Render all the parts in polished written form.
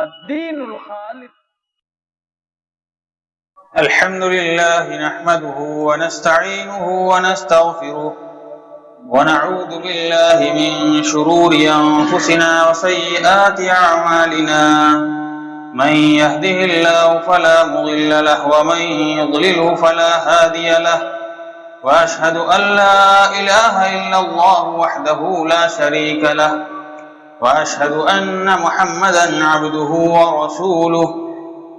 الدين الخالد. الحمد لله نحمده ونستعينه ونستغفره ونعوذ بالله من شرور أنفسنا وسيئات أعمالنا، من يهده الله فلا مضل له ومن يضلله فلا هادي له، وأشهد أن لا إله إلا الله وحده لا شريك له، وأشهد أن محمدا عبده ورسوله.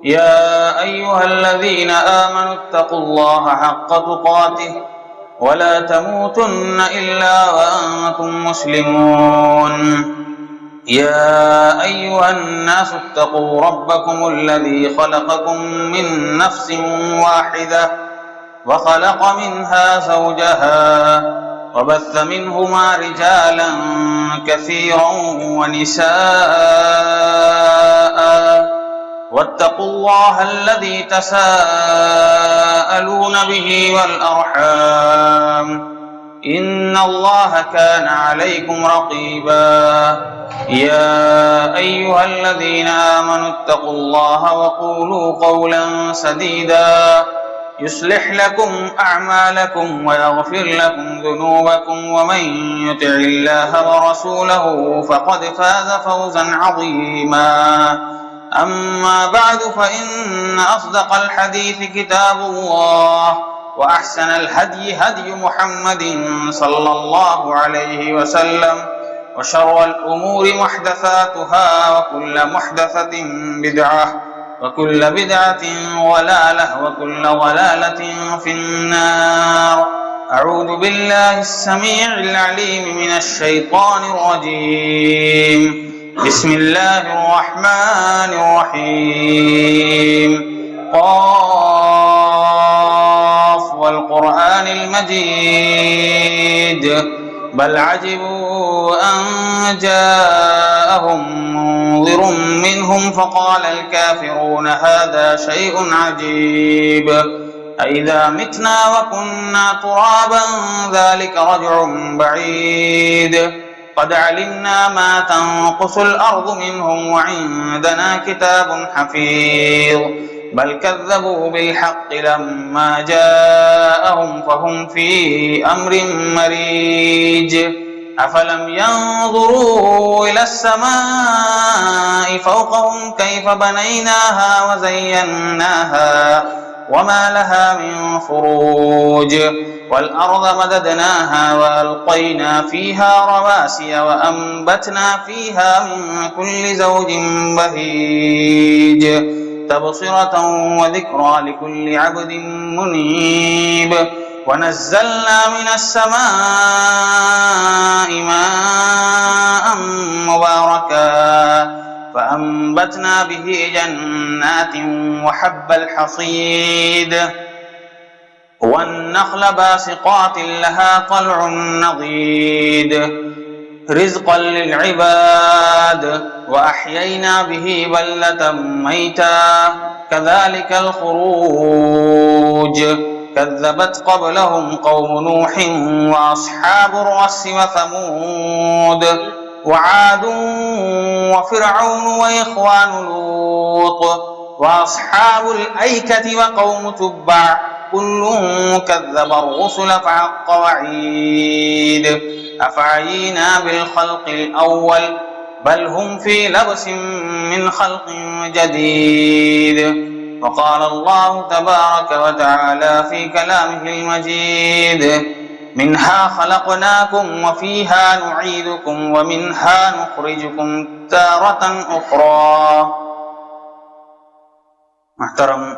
يا أيها الذين آمنوا اتقوا الله حق تقاته ولا تموتن إلا وأنتم مسلمون. يا أيها الناس اتقوا ربكم الذي خلقكم من نفس واحدة وخلق منها زوجها وبث منهما رجالا كثيرا ونساء، واتقوا الله الذي تساءلون به والأرحام، إن الله كان عليكم رقيبا. يا أيها الذين آمنوا اتقوا الله وقولوا قولا سديدا يصلح لكم أعمالكم ويغفر لكم ذنوبكم، ومن يطع الله ورسوله فقد فاز فوزا عظيما. أما بعد، فإن أصدق الحديث كتاب الله، وأحسن الهدي هدي محمد صلى الله عليه وسلم، وشر الأمور محدثاتها، وكل محدثة بدعة، وكل بدعة ضلالة، وكل ضلالة في النار. أعوذ بالله السميع العليم من الشيطان الرجيم. بسم الله الرحمن الرحيم. قاف والقرآن المجيد، بل عجبوا أن جاءهم منذر منهم فقال الكافرون هذا شيء عجيب، أإذا متنا وكنا ترابا ذلك رجع بعيد، قد علمنا ما تنقص الأرض منهم وعندنا كتاب حفيظ، بل كذبوا بالحق لما جاءهم فهم في أمر مريج. أفلم ينظروا إلى السماء فوقهم كيف بنيناها وزيناها وما لها من فروج، والأرض مددناها وألقينا فيها رواسي وأنبتنا فيها من كل زوج بهيج، تبصرة وذكرى لكل عبد منيب. ونزلنا من السماء ماء مباركا فأنبتنا به جنات وحب الحصيد والنخل باسقات لها طلع نضيد، رزقا للعباد، وأحيينا به بلدة ميتا كذلك الخروج. كذبت قبلهم قوم نوح وأصحاب الرس وثمود وعاد وفرعون وإخوان لوط وأصحاب الأيكة وقوم تبع، كل كذب الرسل فحق وعيد. أفعينا بالخلق الأول بل هم في لبس من خلق جديد. وقال الله تبارك وتعالى في كلامه المجيد: منها خلقناكم وفيها نعيدكم ومنها نخرجكم تارة أخرى. محترم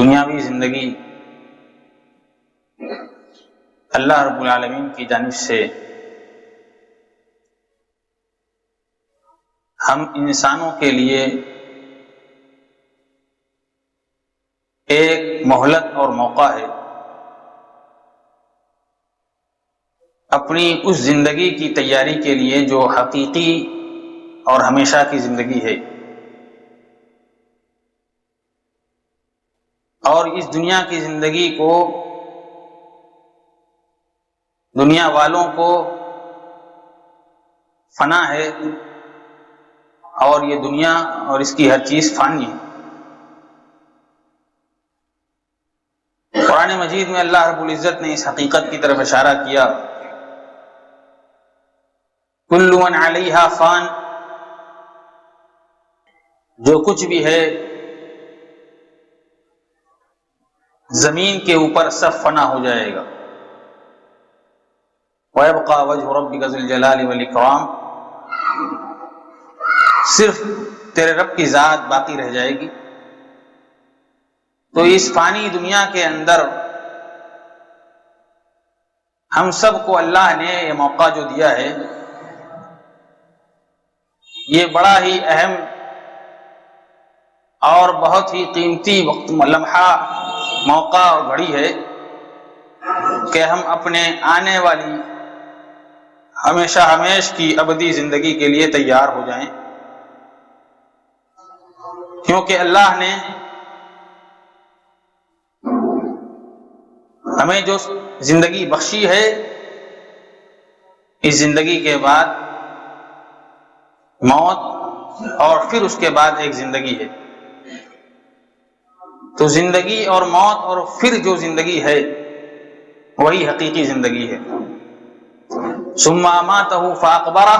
دنیاوی زندگی اللہ رب العالمین کی جانب سے ہم انسانوں کے لیے ایک مہلت اور موقع ہے اپنی اس زندگی کی تیاری کے لیے جو حقیقی اور ہمیشہ کی زندگی ہے، اور اس دنیا کی زندگی کو دنیا والوں کو فنا ہے، اور یہ دنیا اور اس کی ہر چیز فانی ہے۔ قرآن مجید میں اللہ رب العزت نے اس حقیقت کی طرف اشارہ کیا، کل من علیہا فان، جو کچھ بھی ہے زمین کے اوپر سب فنا ہو جائے گا، وَيَبْقَى وَجْهُ رَبِّكَ ذُو الْجَلَالِ وَالْإِكْرَامِ، صرف تیرے رب کی ذات باقی رہ جائے گی۔ تو اس فانی دنیا کے اندر ہم سب کو اللہ نے یہ موقع جو دیا ہے، یہ بڑا ہی اہم اور بہت ہی قیمتی وقت لمحہ موقع اور گھڑی ہے کہ ہم اپنے آنے والی ہمیشہ ہمیش کی ابدی زندگی کے لیے تیار ہو جائیں، کیونکہ اللہ نے ہمیں جو زندگی بخشی ہے، اس زندگی کے بعد موت اور پھر اس کے بعد ایک زندگی ہے۔ تو زندگی اور موت اور پھر جو زندگی ہے وہی حقیقی زندگی ہے۔ ثم اماتہ فاقبرہ،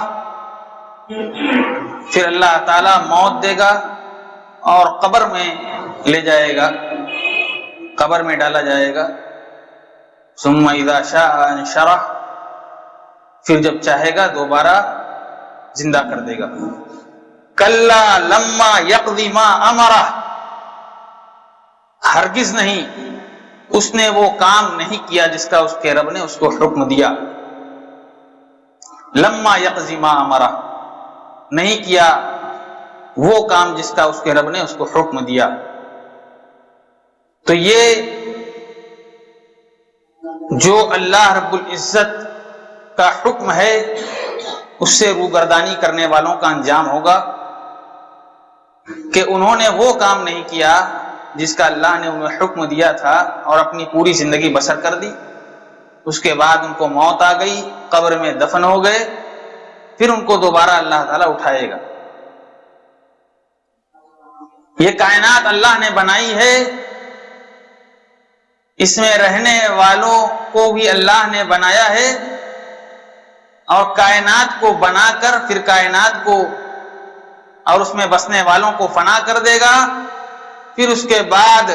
پھر اللہ تعالی موت دے گا اور قبر میں لے جائے گا، قبر میں ڈالا جائے گا۔ ثم اذا شاء انشرہ، پھر جب چاہے گا دوبارہ زندہ کر دے گا۔ کلا لما یقضی ما امرہ، ہرگز نہیں، اس نے وہ کام نہیں کیا جس کا اس کے رب نے اس کو حکم دیا۔ لما یقضی ما امرہ، نہیں کیا وہ کام جس کا اس کے رب نے اس کو حکم دیا۔ تو یہ جو اللہ رب العزت کا حکم ہے اس سے روگردانی کرنے والوں کا انجام ہوگا کہ انہوں نے وہ کام نہیں کیا جس کا اللہ نے انہیں حکم دیا تھا اور اپنی پوری زندگی بسر کر دی۔ اس کے بعد ان کو موت آ گئی، قبر میں دفن ہو گئے، پھر ان کو دوبارہ اللہ تعالیٰ اٹھائے گا۔ یہ کائنات اللہ نے بنائی ہے، اس میں رہنے والوں کو بھی اللہ نے بنایا ہے، اور کائنات کو بنا کر پھر کائنات کو اور اس میں بسنے والوں کو فنا کر دے گا، پھر اس کے بعد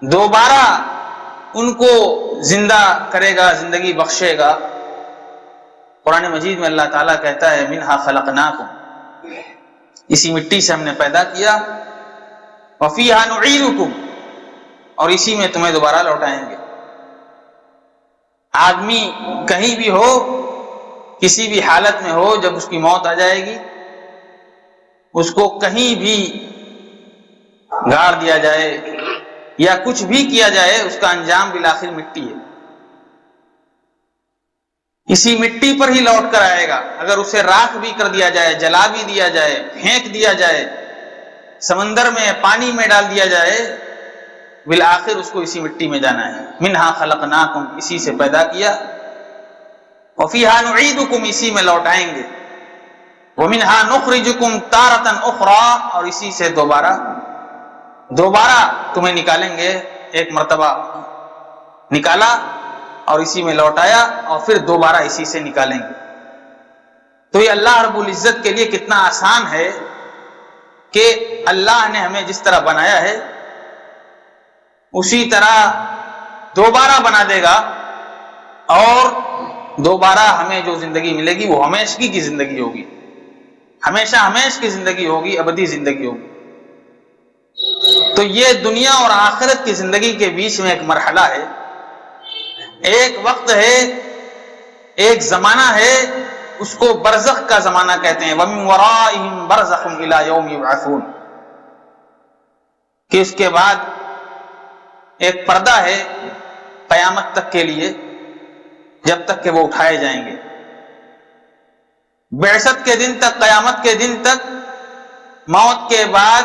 دوبارہ ان کو زندہ کرے گا، زندگی بخشے گا۔ قرآن مجید میں اللہ تعالیٰ کہتا ہے منہا خلقناکم، اسی مٹی سے ہم نے پیدا کیا، وفیہا نعیدکم، اور اسی میں تمہیں دوبارہ لوٹائیں گے۔ آدمی کہیں بھی ہو، کسی بھی حالت میں ہو، جب اس کی موت آ جائے گی، اس کو کہیں بھی گاڑ دیا جائے یا کچھ بھی کیا جائے، اس کا انجام بالآخر مٹی ہے، اسی مٹی پر ہی لوٹ کر آئے گا۔ اگر اسے راکھ بھی کر دیا جائے، جلا بھی دیا جائے، پھینک دیا جائے، سمندر میں پانی میں ڈال دیا جائے، بالآخر اس کو اسی مٹی میں جانا ہے۔ منہا خلقناکم، اسی سے پیدا کیا، وفیہا نعیدکم، اسی میں لوٹائیں گے، ومنہا نخرجکم تارۃ اخری، اور اسی سے دوبارہ تمہیں نکالیں گے۔ ایک مرتبہ نکالا اور اسی میں لوٹایا، اور پھر دوبارہ اسی سے نکالیں گے۔ تو یہ اللہ رب العزت کے لیے کتنا آسان ہے کہ اللہ نے ہمیں جس طرح بنایا ہے اسی طرح دوبارہ بنا دے گا، اور دوبارہ ہمیں جو زندگی ملے گی وہ ہمیشگی کی زندگی ہوگی، ہمیشہ ہمیش کی زندگی ہوگی، ابدی زندگی ہوگی۔ تو یہ دنیا اور آخرت کی زندگی کے بیچ میں ایک مرحلہ ہے، ایک وقت ہے، ایک زمانہ ہے، اس کو برزخ کا زمانہ کہتے ہیں، وَمِن وَرَائِهِمْ بَرْزَخٌ إِلَى يَوْمِ يُبْعَثُونَ، کہ اس کے بعد ایک پردہ ہے قیامت تک کے لیے، جب تک کہ وہ اٹھائے جائیں گے۔ بعثت کے دن تک، قیامت کے دن تک، موت کے بعد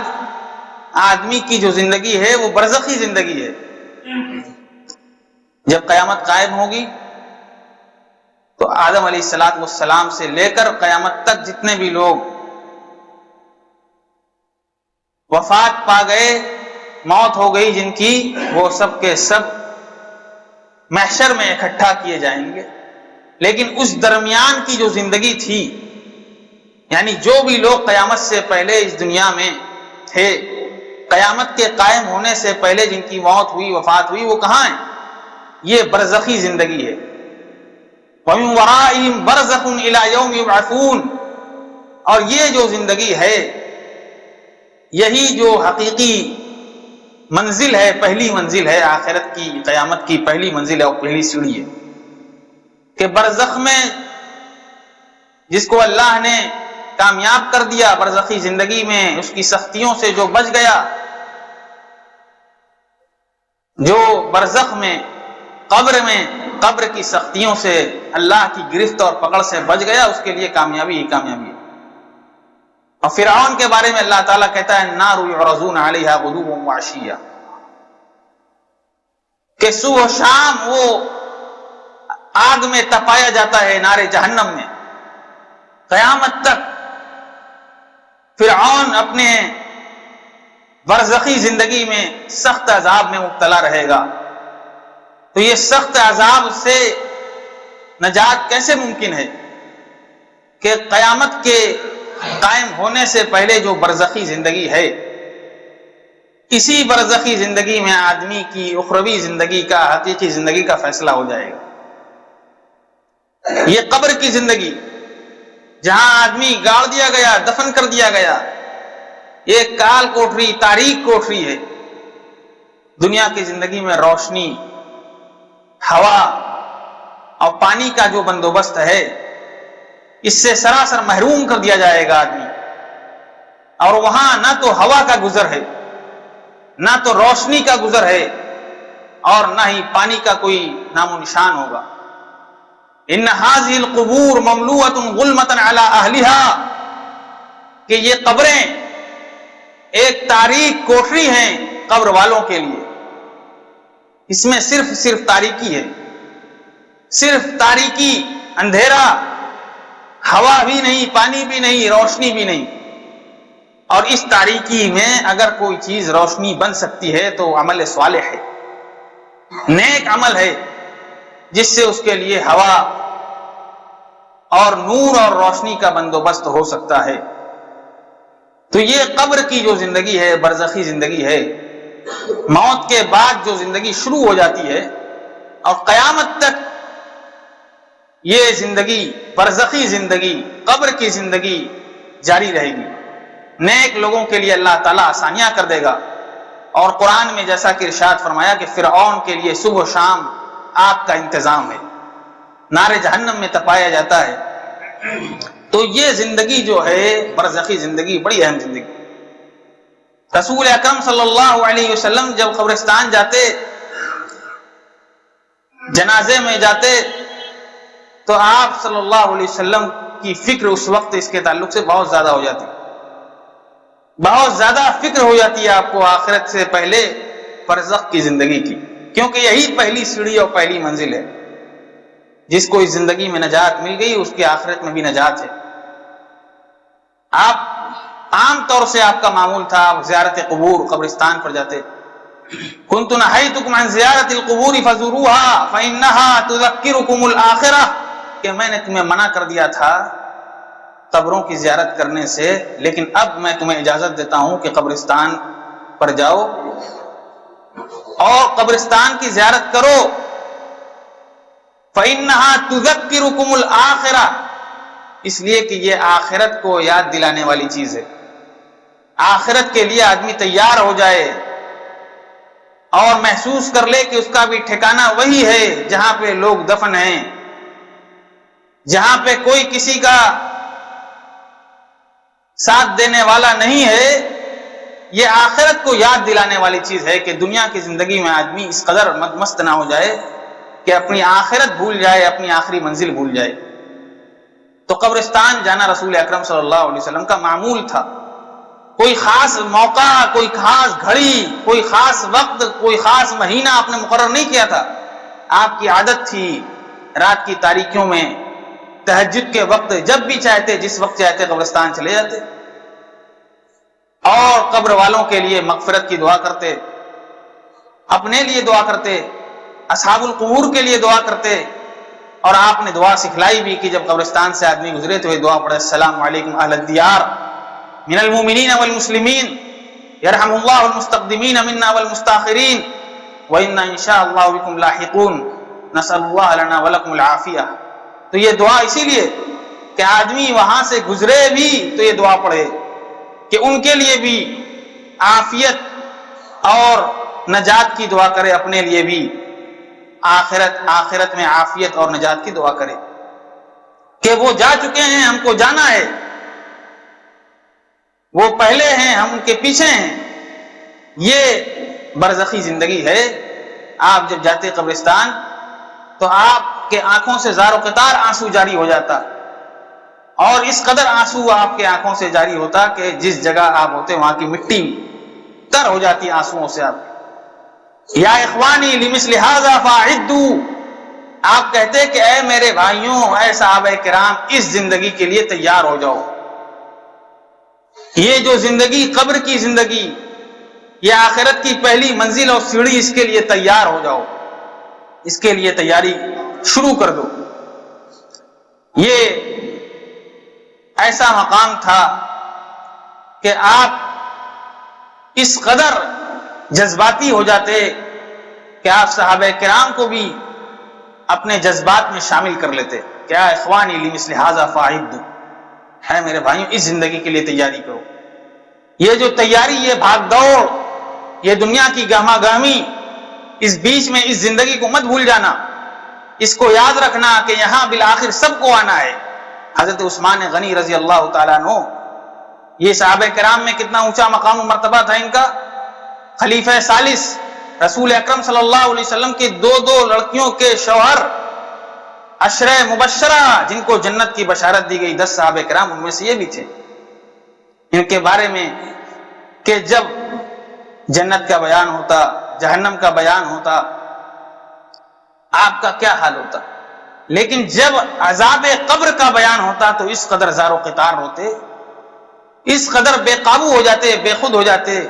آدمی کی جو زندگی ہے وہ برزخی زندگی ہے۔ جب قیامت قائم ہوگی تو آدم علیہ السلام سے لے کر قیامت تک جتنے بھی لوگ وفات پا گئے، موت ہو گئی جن کی، وہ سب کے سب محشر میں اکٹھا کیے جائیں گے۔ لیکن اس درمیان کی جو زندگی تھی، یعنی جو بھی لوگ قیامت سے پہلے اس دنیا میں تھے، قیامت کے قائم ہونے سے پہلے جن کی موت ہوئی، وفات ہوئی، وہ کہاں ہیں؟ یہ برزخی زندگی ہے۔ وَمِن وَرَائِهِمْ بَرْزَخٌ إِلَى يَوْمِ يُبْعَثُونَ، اور یہ جو زندگی ہے، یہی جو حقیقی منزل ہے، پہلی منزل ہے آخرت کی، قیامت کی پہلی منزل ہے اور پہلی سیڑھی ہے، کہ برزخ میں جس کو اللہ نے کامیاب کر دیا، برزخی زندگی میں اس کی سختیوں سے جو بچ گیا، جو برزخ میں، قبر کی سختیوں سے، اللہ کی گرفت اور پکڑ سے بچ گیا، اس کے لیے کامیابی ہی کامیابی ہے۔ اور فرعون کے بارے میں اللہ تعالیٰ کہتا ہے النار یعرضون علیہا غدوا وعشیا، کہ صبح و شام وہ آگ میں تپایا جاتا ہے، نار جہنم میں۔ قیامت تک فرعون اپنے برزخی زندگی میں سخت عذاب میں مبتلا رہے گا۔ تو یہ سخت عذاب سے نجات کیسے ممکن ہے؟ کہ قیامت کے قائم ہونے سے پہلے جو برزخی زندگی ہے، اسی برزخی زندگی میں آدمی کی اخروی زندگی کا، حقیقی زندگی کا فیصلہ ہو جائے گا۔ یہ قبر کی زندگی، جہاں آدمی گاڑ دیا گیا، دفن کر دیا گیا، یہ کال کوٹری، تاریک کوٹری ہے۔ دنیا کی زندگی میں روشنی، ہوا اور پانی کا جو بندوبست ہے، اس سے سراسر محروم کر دیا جائے گا آدمی، اور وہاں نہ تو ہوا کا گزر ہے، نہ تو روشنی کا گزر ہے، اور نہ ہی پانی کا کوئی نام و نشان ہوگا۔ ان هذه القبور مملوءة ظلمة على اهلها، کہ یہ قبریں ایک تاریک کوٹری ہیں قبر والوں کے لیے، اس میں صرف تاریکی ہے، صرف تاریکی، اندھیرا، ہوا بھی نہیں، پانی بھی نہیں، روشنی بھی نہیں۔ اور اس تاریکی میں اگر کوئی چیز روشنی بن سکتی ہے تو عمل صالح ہے، نیک عمل ہے، جس سے اس کے لیے ہوا اور نور اور روشنی کا بندوبست ہو سکتا ہے۔ تو یہ قبر کی جو زندگی ہے، برزخی زندگی ہے، موت کے بعد جو زندگی شروع ہو جاتی ہے، اور قیامت تک یہ زندگی، برزخی زندگی، قبر کی زندگی جاری رہے گی۔ نیک لوگوں کے لیے اللہ تعالیٰ آسانیاں کر دے گا۔ اور قرآن میں جیسا کہ ارشاد فرمایا کہ فرعون کے لیے صبح و شام آگ کا انتظام ہے، نار جہنم میں تپایا جاتا ہے۔ تو یہ زندگی جو ہے برزخی زندگی، بڑی اہم زندگی۔ رسول اکرم صلی اللہ علیہ وسلم جب قبرستان جاتے، جنازے میں جاتے، تو آپ صلی اللہ علیہ وسلم کی فکر اس وقت اس کے تعلق سے بہت زیادہ ہو جاتی، بہت زیادہ فکر ہو جاتی ہے آپ کو آخرت سے پہلے برزخ کی زندگی کی، کیونکہ یہی پہلی سیڑھی اور پہلی منزل ہے۔ جس کو اس زندگی میں نجات مل گئی، اس کی آخرت میں بھی نجات ہے۔ آپ عام طور سے آپ کا معمول تھا، آپ زیارت قبور، قبرستان پر جاتے۔ كنت نهيتكم عن زیارت القبور فزوروها فإنها تذكركم الآخرة، کہ میں نے تمہیں منع کر دیا تھا قبروں کی زیارت کرنے سے، لیکن اب میں تمہیں اجازت دیتا ہوں کہ قبرستان پر جاؤ اور قبرستان کی زیارت کرو۔ فإنها تذكركم الآخرة، اس لیے کہ یہ آخرت کو یاد دلانے والی چیز ہے۔ آخرت کے لیے آدمی تیار ہو جائے اور محسوس کر لے کہ اس کا بھی ٹھکانہ وہی ہے جہاں پہ لوگ دفن ہیں، جہاں پہ کوئی کسی کا ساتھ دینے والا نہیں ہے۔ یہ آخرت کو یاد دلانے والی چیز ہے کہ دنیا کی زندگی میں آدمی اس قدر مست نہ ہو جائے کہ اپنی آخرت بھول جائے، اپنی آخری منزل بھول جائے۔ تو قبرستان جانا رسول اکرم صلی اللہ علیہ وسلم کا معمول تھا۔ کوئی خاص موقع، کوئی خاص گھڑی، کوئی خاص وقت، کوئی خاص مہینہ آپ نے مقرر نہیں کیا تھا۔ آپ کی عادت تھی رات کی تاریکیوں میں، تہجد کے وقت جب بھی چاہتے، جس وقت چاہتے قبرستان چلے جاتے اور قبر والوں کے لیے مغفرت کی دعا کرتے، اپنے لیے دعا کرتے، اصحاب القبور کے لیے دعا کرتے۔ اور آپ نے دعا سکھلائی بھی کہ جب قبرستان سے آدمی گزرے تو یہ دعا پڑھے، السلام علیکم اہل الدیار من المؤمنین والمسلمین یرحم اللہ المستقدمین منا والمستاخرین وإنا ان شاء اللہ بکم لاحقون نسأل اللہ لنا ولکم العافیہ۔ تو یہ دعا اسی لیے کہ آدمی وہاں سے گزرے بھی تو یہ دعا پڑھے کہ ان کے لیے بھی عافیت اور نجات کی دعا کرے، اپنے لیے بھی آخرت میں عافیت اور نجات کی دعا کرے کہ وہ جا چکے ہیں، ہم کو جانا ہے، وہ پہلے ہیں، ہم ان کے پیچھے ہیں۔ یہ برزخی زندگی ہے۔ آپ جب جاتے قبرستان تو آپ کے آنکھوں سے زار و قطار آنسو جاری ہو جاتا، اور اس قدر آنسو آپ کے آنکھوں سے جاری ہوتا کہ جس جگہ آپ ہوتے وہاں کی مٹی تر ہو جاتی آنسوؤں سے۔ آپ یا اخوانی لمثل ھذا فاعدوا، آپ کہتے کہ اے میرے بھائیوں، اے صحابہ کرام، اس زندگی کے لیے تیار ہو جاؤ۔ یہ جو زندگی، قبر کی زندگی، یہ آخرت کی پہلی منزل اور سیڑھی، اس کے لیے تیار ہو جاؤ، اس کے لیے تیاری شروع کر دو۔ یہ ایسا مقام تھا کہ آپ اس قدر جذباتی ہو جاتے کہ آپ صحابہ کرام کو بھی اپنے جذبات میں شامل کر لیتے کہ اے اخوانی لمثل ھذا فاعدوا، ہے میرے بھائیوں، اس زندگی کے لیے تیاری کرو۔ یہ جو تیاری، یہ بھاگ دوڑ، یہ دنیا کی گہما گہمی، اس بیچ میں اس زندگی کو مت بھول جانا، اس کو یاد رکھنا کہ یہاں بالآخر سب کو آنا ہے۔ حضرت عثمان غنی رضی اللہ تعالیٰ عنہ، یہ صحابہ کرام میں کتنا اونچا مقام و مرتبہ تھا ان کا۔ خلیفہ ثالث، رسول اکرم صلی اللہ علیہ وسلم کی دو لڑکیوں کے شوہر، عشرہ مبشرہ جن کو جنت کی بشارت دی گئی، 10 صحابہ کرام، ان میں سے یہ بھی تھے۔ ان کے بارے میں کہ جب جنت کا بیان ہوتا، جہنم کا بیان ہوتا، آپ کا کیا حال ہوتا، لیکن جب عذاب قبر کا بیان ہوتا تو اس قدر زار و قطار ہوتے، اس قدر بے قابو ہو جاتے، بے خود ہو جاتے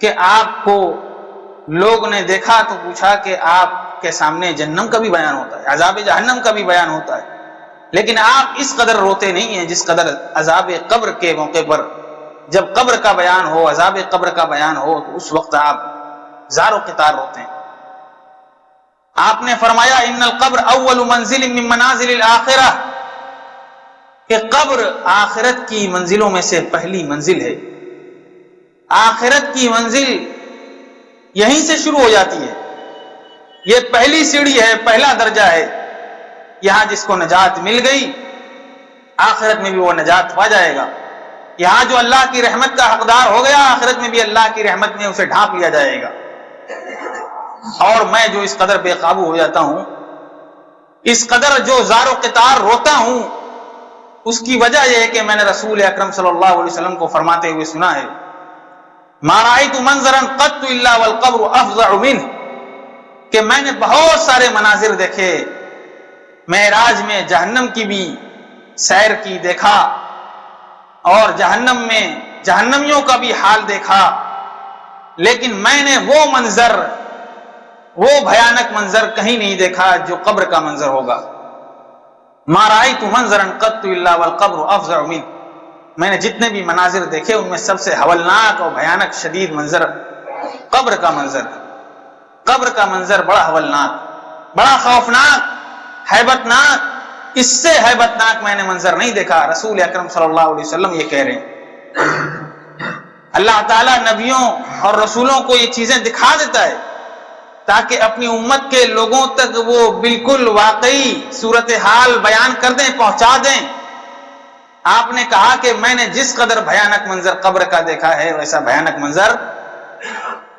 کہ آپ کو لوگ نے دیکھا تو پوچھا کہ آپ کے سامنے جہنم کا بھی بیان ہوتا ہے، عذاب جہنم کا بھی بیان ہوتا ہے، لیکن آپ اس قدر روتے نہیں ہیں جس قدر عذاب قبر کے موقع پر، جب قبر کا بیان ہو، عذاب قبر کا بیان ہو، تو اس وقت آپ زار و قطار روتے ہیں۔ آپ نے فرمایا ان القبر اول منزل من منازل الاخرہ، کہ قبر آخرت کی منزلوں میں سے پہلی منزل ہے۔ آخرت کی منزل یہیں سے شروع ہو جاتی ہے، یہ پہلی سیڑھی ہے، پہلا درجہ ہے۔ یہاں جس کو نجات مل گئی، آخرت میں بھی وہ نجات پا جائے گا۔ یہاں جو اللہ کی رحمت کا حقدار ہو گیا، آخرت میں بھی اللہ کی رحمت میں اسے ڈھانپ لیا جائے گا۔ اور میں جو اس قدر بے قابو ہو جاتا ہوں، اس قدر جو زار و قطار روتا ہوں، اس کی وجہ یہ ہے کہ میں نے رسول اکرم صلی اللہ علیہ وسلم کو فرماتے ہوئے سنا ہے، ما رأيت منظرا قط الا والقبر افظع منه، کہ میں نے بہت سارے مناظر دیکھے، معراج میں جہنم کی بھی سیر کی، دیکھا، اور جہنم میں جہنمیوں کا بھی حال دیکھا، لیکن میں نے وہ منظر، وہ بھیانک منظر کہیں نہیں دیکھا جو قبر کا منظر ہوگا۔ ما رأيت منظرا قط الا والقبر افظع منه، میں نے جتنے بھی مناظر دیکھے ان میں سب سے ہولناک اور بھیانک شدید منظر قبر کا منظر۔ قبر کا منظر بڑا ہولناک، بڑا خوفناک، ہیبت ناک، اس سے ہیبت ناک میں نے منظر نہیں دیکھا۔ رسول اکرم صلی اللہ علیہ وسلم یہ کہہ رہے ہیں۔ اللہ تعالیٰ نبیوں اور رسولوں کو یہ چیزیں دکھا دیتا ہے تاکہ اپنی امت کے لوگوں تک وہ بالکل واقعی صورتحال بیان کر دیں، پہنچا دیں۔ آپ نے کہا کہ میں نے جس قدر بھیانک منظر قبر کا دیکھا ہے ویسا بھیانک منظر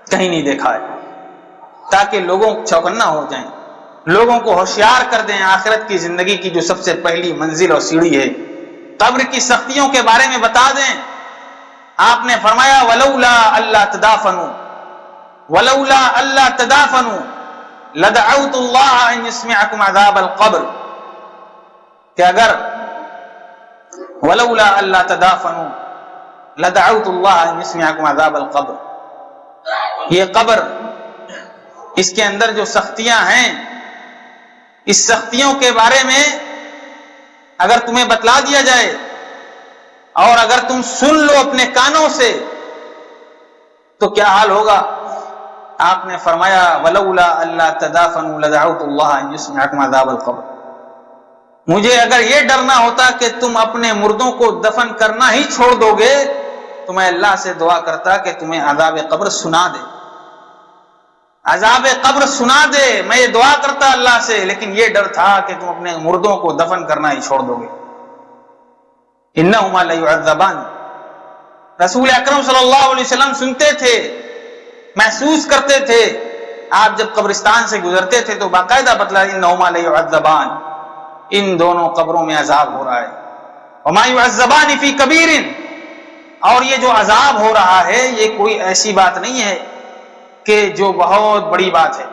کہیں نہیں دیکھا ہے، تاکہ لوگوں چوکنا ہو جائیں، لوگوں کو ہوشیار کر دیں آخرت کی زندگی کی جو سب سے پہلی منزل اور سیڑھی ہے، قبر کی سختیوں کے بارے میں بتا دیں۔ آپ نے فرمایا ولولا اللہ تدافنوا ولولا اللہ تدافنوا لدعوت اللہ ان يسمعكم عذاب القبر، کہ اگر ولولا اللہ تدافنوا لدعوت اللہ ان يسمعكم عذاب القبر، یہ قبر، اس کے اندر جو سختیاں ہیں، اس سختیوں کے بارے میں اگر تمہیں بتلا دیا جائے اور اگر تم سن لو اپنے کانوں سے تو کیا حال ہوگا؟ آپ نے فرمایا ولولا اللہ تدافنوا لدعوت اللہ ان يسمعكم عذاب القبر، مجھے اگر یہ ڈرنا ہوتا کہ تم اپنے مردوں کو دفن کرنا ہی چھوڑ دو گے تو میں اللہ سے دعا کرتا کہ تمہیں عذاب قبر سنا دے، عذاب قبر سنا دے، میں یہ دعا کرتا اللہ سے، لیکن یہ ڈر تھا کہ تم اپنے مردوں کو دفن کرنا ہی چھوڑ دو گے۔ انہما لیعذبان، رسول اکرم صلی اللہ علیہ وسلم سنتے تھے، محسوس کرتے تھے، آپ جب قبرستان سے گزرتے تھے تو باقاعدہ بتلا انہما لیعذبان، ان دونوں قبروں میں عذاب ہو رہا ہے، وما یعذبان فی کبیر، اور یہ جو عذاب ہو رہا ہے یہ کوئی ایسی بات نہیں ہے کہ جو بہت بڑی بات ہے،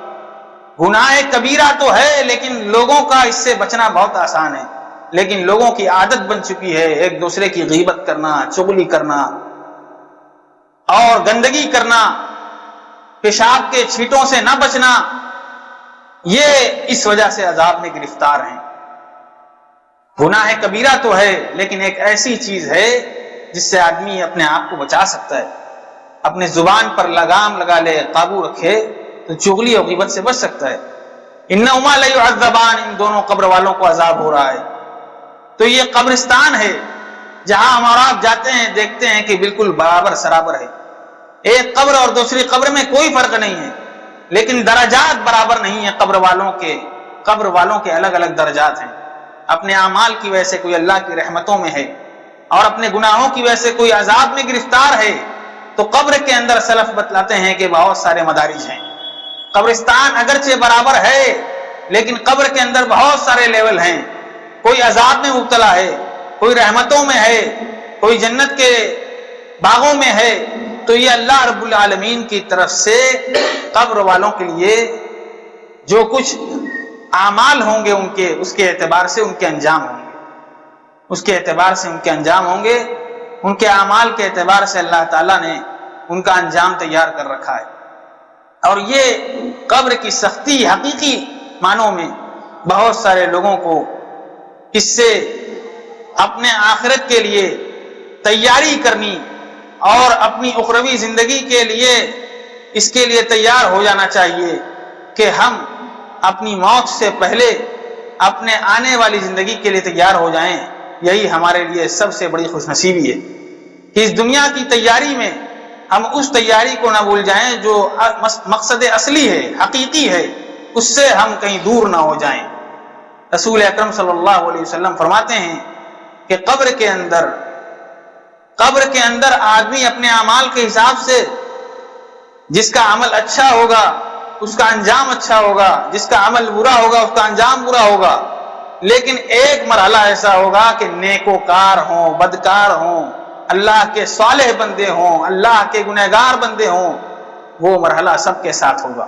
گناہ کبیرہ تو ہے لیکن لوگوں کا اس سے بچنا بہت آسان ہے، لیکن لوگوں کی عادت بن چکی ہے ایک دوسرے کی غیبت کرنا، چغلی کرنا اور گندگی کرنا، پیشاب کے چھینٹوں سے نہ بچنا، یہ اس وجہ سے عذاب میں گرفتار ہیں۔ گناہ کبیرہ تو ہے لیکن ایک ایسی چیز ہے جس سے آدمی اپنے آپ کو بچا سکتا ہے، اپنے زبان پر لگام لگا لے، قابو رکھے تو چغلی اور غیبت سے بچ سکتا ہے۔ انہما لیعذبان، ان دونوں قبر والوں کو عذاب ہو رہا ہے۔ تو یہ قبرستان ہے جہاں ہم اور آپ جاتے ہیں، دیکھتے ہیں کہ بالکل برابر سرابر ہے، ایک قبر اور دوسری قبر میں کوئی فرق نہیں ہے، لیکن درجات برابر نہیں ہیں قبر والوں کے الگ الگ درجات ہیں۔ اپنے اعمال کی وجہ سے کوئی اللہ کی رحمتوں میں ہے اور اپنے گناہوں کی وجہ سے کوئی عذاب میں گرفتار ہے، تو قبر کے اندر سلف بتلاتے ہیں کہ بہت سارے مدارج ہیں۔ قبرستان اگرچہ برابر ہے لیکن قبر کے اندر بہت سارے لیول ہیں، کوئی عذاب میں مبتلا ہے، کوئی رحمتوں میں ہے، کوئی جنت کے باغوں میں ہے، تو یہ اللہ رب العالمین کی طرف سے قبر والوں کے لیے جو کچھ اعمال ہوں گے ان کے، اس کے اعتبار سے ان کے انجام ہوں گے، اس کے اعتبار سے ان کے انجام ہوں گے، ان کے اعمال کے اعتبار سے اللہ تعالیٰ نے ان کا انجام تیار کر رکھا ہے۔ اور یہ قبر کی سختی حقیقی معنوں میں بہت سارے لوگوں کو اس سے اپنے آخرت کے لیے تیاری کرنی اور اپنی اخروی زندگی کے لیے اس کے لیے تیار ہو جانا چاہیے کہ ہم اپنی موت سے پہلے اپنے آنے والی زندگی کے لیے تیار ہو جائیں۔ یہی ہمارے لیے سب سے بڑی خوش نصیبی ہے کہ اس دنیا کی تیاری میں ہم اس تیاری کو نہ بھول جائیں جو مقصد اصلی ہے، حقیقی ہے، اس سے ہم کہیں دور نہ ہو جائیں۔ رسول اکرم صلی اللہ علیہ وسلم فرماتے ہیں کہ قبر کے اندر آدمی اپنے اعمال کے حساب سے، جس کا عمل اچھا ہوگا اس کا انجام اچھا ہوگا، جس کا عمل برا ہوگا اس کا انجام برا ہوگا، لیکن ایک مرحلہ ایسا ہوگا کہ نیکوکار ہوں، بدکار ہوں، اللہ کے صالح بندے ہوں، اللہ کے گنہگار بندے ہوں، وہ مرحلہ سب کے ساتھ ہوگا،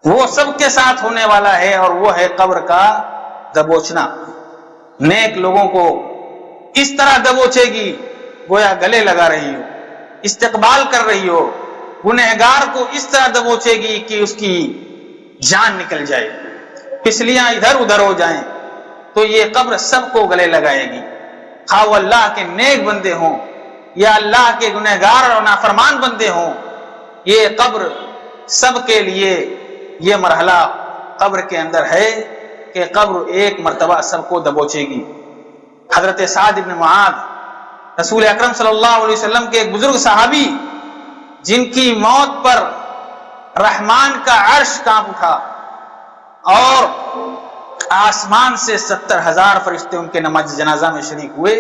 وہ سب کے ساتھ ہونے والا ہے، اور وہ ہے قبر کا دبوچنا۔ نیک لوگوں کو اس طرح دبوچے گی گویا گلے لگا رہی ہو، استقبال کر رہی ہو، گنہگار کو اس طرح دبوچے گی کہ اس کی جان نکل جائے، پسلیاں ادھر ادھر ہو جائیں، تو یہ قبر سب کو گلے لگائے گی، خواہ وہ اللہ کے نیک بندے ہوں یا اللہ کے گنہگار اور نافرمان بندے ہوں، یہ قبر سب کے لیے یہ مرحلہ قبر کے اندر ہے کہ قبر ایک مرتبہ سب کو دبوچے گی۔ حضرت سعد بن معاذ رسول اکرم صلی اللہ علیہ وسلم کے ایک بزرگ صحابی جن کی موت پر رحمان کا عرش کانپ اٹھا اور آسمان سے 70,000 فرشتے ان کے نماز جنازہ میں شریک ہوئے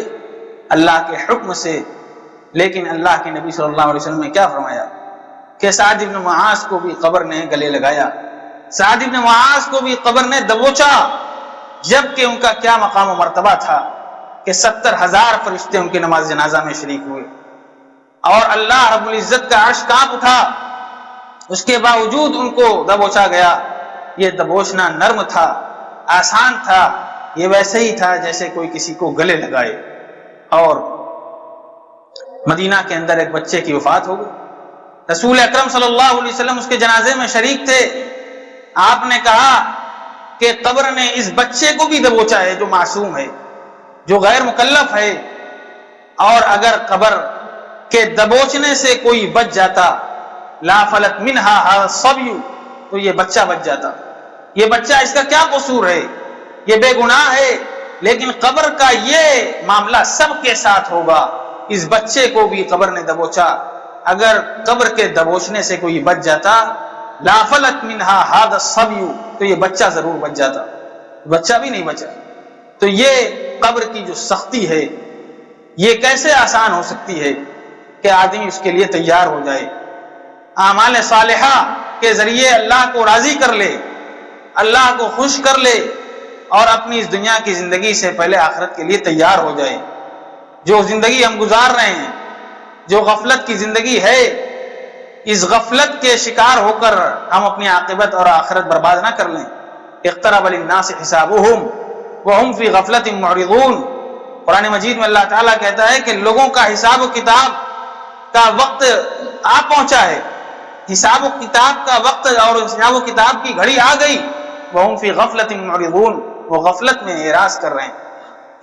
اللہ کے حکم سے. لیکن اللہ کے نبی صلی اللہ علیہ وسلم نے کیا فرمایا کہ سعد بن معاذ کو بھی قبر نے گلے لگایا, سعد بن معاذ کو بھی قبر نے دبوچا, جبکہ ان کا کیا مقام و مرتبہ تھا کہ 70,000 فرشتے ان کے نماز جنازہ میں شریک ہوئے اور اللہ رب العزت کا عرش کانپ اٹھا, اس کے باوجود ان کو دبوچا گیا. یہ دبوچنا نرم تھا, آسان تھا, یہ ویسے ہی تھا جیسے کوئی کسی کو گلے لگائے. اور مدینہ کے اندر ایک بچے کی وفات ہو گئی, رسول اکرم صلی اللہ علیہ وسلم اس کے جنازے میں شریک تھے. آپ نے کہا کہ قبر نے اس بچے کو بھی دبوچا ہے جو معصوم ہے, جو غیر مکلف ہے, اور اگر قبر کے دبوچنے سے کوئی بچ جاتا لا فلت منہا الصبی, تو یہ بچہ بچ جاتا. یہ بچہ, اس کا کیا قصور ہے, یہ بے گناہ ہے, لیکن قبر کا یہ معاملہ سب کے ساتھ ہوگا. اس بچے کو بھی قبر نے دبوچا, اگر قبر کے دبوچنے سے کوئی بچ جاتا لا فلت منہا ہذا الصبی, تو یہ بچہ ضرور بچ جاتا, بچہ بھی نہیں بچا. تو یہ قبر کی جو سختی ہے یہ کیسے آسان ہو سکتی ہے کہ آدمی اس کے لیے تیار ہو جائے, اعمال صالحہ کے ذریعے اللہ کو راضی کر لے, اللہ کو خوش کر لے اور اپنی اس دنیا کی زندگی سے پہلے آخرت کے لیے تیار ہو جائے. جو زندگی ہم گزار رہے ہیں, جو غفلت کی زندگی ہے, اس غفلت کے شکار ہو کر ہم اپنی عاقبت اور آخرت برباد نہ کر لیں. اقترب للناس حسابهم وهم فی غفلت معرضون. قرآن مجید میں اللہ تعالیٰ کہتا ہے کہ لوگوں کا حساب و کتاب کا وقت آ پہنچا ہے, حساب و کتاب کا وقت اور حساب و کتاب کی گھڑی آ گئی. وهم فی غفلت معرضون, وہ غفلت میں اعراض کر رہے ہیں.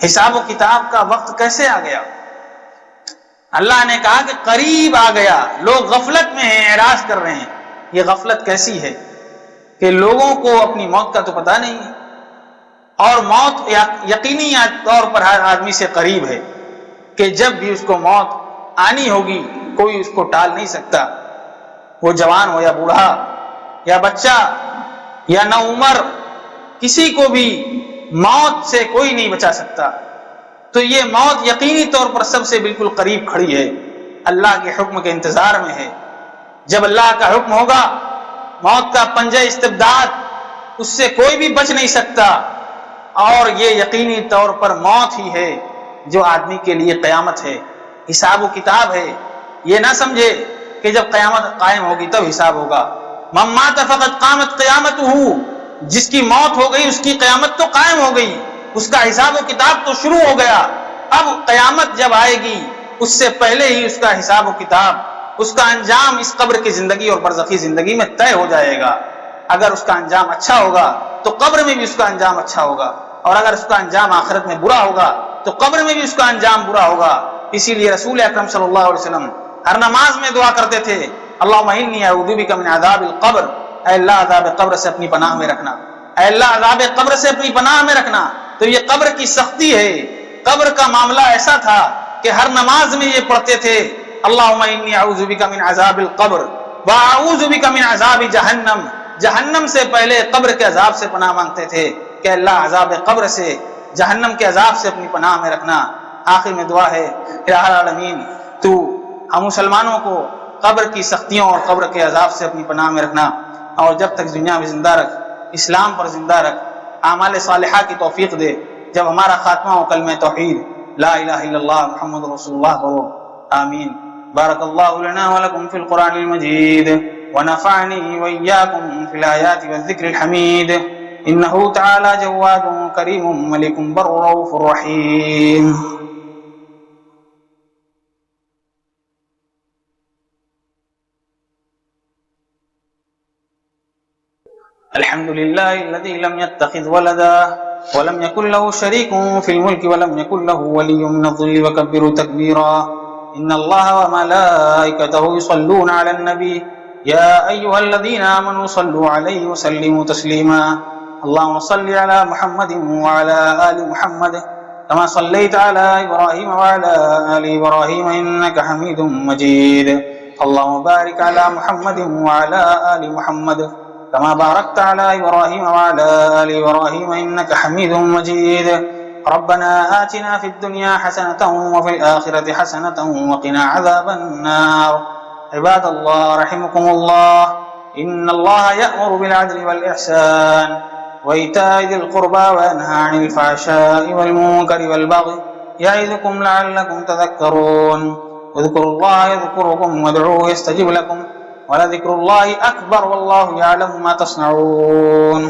حساب و کتاب کا وقت کیسے آ گیا؟ اللہ نے کہا کہ قریب آ گیا, لوگ غفلت میں ہیں, اعراض کر رہے ہیں. یہ غفلت کیسی ہے کہ لوگوں کو اپنی موت کا تو پتہ نہیں ہے, اور موت یقینی طور پر ہر آدمی سے قریب ہے کہ جب بھی اس کو موت آنی ہوگی کوئی اس کو ٹال نہیں سکتا. وہ جوان ہو یا بوڑھا یا بچہ یا نوعمر, کسی کو بھی موت سے کوئی نہیں بچا سکتا. تو یہ موت یقینی طور پر سب سے بالکل قریب کھڑی ہے, اللہ کے حکم کے انتظار میں ہے. جب اللہ کا حکم ہوگا, موت کا پنجہ استبداد, اس سے کوئی بھی بچ نہیں سکتا. اور یہ یقینی طور پر موت ہی ہے جو آدمی کے لیے قیامت ہے, حساب و کتاب ہے. یہ نہ سمجھے کہ جب قیامت قائم ہوگی تب حساب ہوگا. من مات فقد قامت قیامتہ, جس کی موت ہو گئی اس کی قیامت تو قائم ہو گئی, اس کا حساب و کتاب تو شروع ہو گیا. اب قیامت جب آئے گی اس سے پہلے ہی اس کا حساب و کتاب, اس کا انجام اس قبر کی زندگی اور برزخی زندگی میں طے ہو جائے گا. اگر اس کا انجام اچھا ہوگا تو قبر میں بھی اس کا انجام اچھا ہوگا, اور اگر اس کا انجام آخرت میں برا ہوگا تو قبر میں بھی اس کا انجام برا ہوگا. اسی لیے رسول اکرم صلی اللہ علیہ وسلم ہر نماز میں دعا کرتے تھے, اللہم انی اعوذ بک من عذاب القبر, اے اللہ عذاب قبر سے اپنی پناہ میں رکھنا, اے اللہ عذاب قبر سے اپنی پناہ میں رکھنا. تو یہ قبر کی سختی ہے, قبر کا معاملہ ایسا تھا کہ ہر نماز میں یہ پڑھتے تھے, اللہم انی اعوذ بک من عذاب القبر واعوذ بک من عذاب جہنم. جہنم سے پہلے قبر کے عذاب سے پناہ مانگتے تھے کہ اللہ عذاب قبر سے, جہنم کے عذاب سے اپنی پناہ میں رکھنا. آخر میں دعا ہے, الہ العالمین تو ہم مسلمانوں کو قبر کی سختیوں اور قبر کے عذاب سے اپنی پناہ میں رکھنا, اور جب تک دنیا میں زندہ رکھ, اسلام پر زندہ رکھ, اعمال صالحہ کی توفیق دے. جب ہمارا خاتمہ ہو کلمہ توحید لا الہ الا اللہ محمد رسول اللہ کرو. آمین. بارک اللہ لنا ولکم فی القرآن المجید ونفعنی وإیاکم فی الآیات والذکر الحمید. انہ تعالی جواد کریم ملک بر رؤوف رحیم. الحمد لله الذي لم يتخذ ولدا ولم يكن له شريك في الملك ولم يكن له ولي من الذل وكبره تكبيرا. إن الله وملائكته يصلون على النبي يا أيها الذين آمنوا صلوا عليه وسلموا تسليما. اللهم صل على محمد وعلى آل محمد كما صليت على إبراهيم وعلى آل إبراهيم إنك حميد مجيد. اللهم بارك على محمد وعلى آل محمد كما باركت على إبراهيم وعلى آل إبراهيم إنك حميد مجيد. ربنا آتنا في الدنيا حسنة وفي الآخرة حسنة وقنا عذاب النار. عباد الله رحمكم الله، إن الله يأمر بالعدل والإحسان وإيتاء ذي القربى وينهى عن الفحشاء والمنكر والبغي يعظكم لعلكم تذكرون. اذكروا الله يذكركم وادعوه يستجب لكم ولذكر الله أكبر والله يعلم ما تصنعون.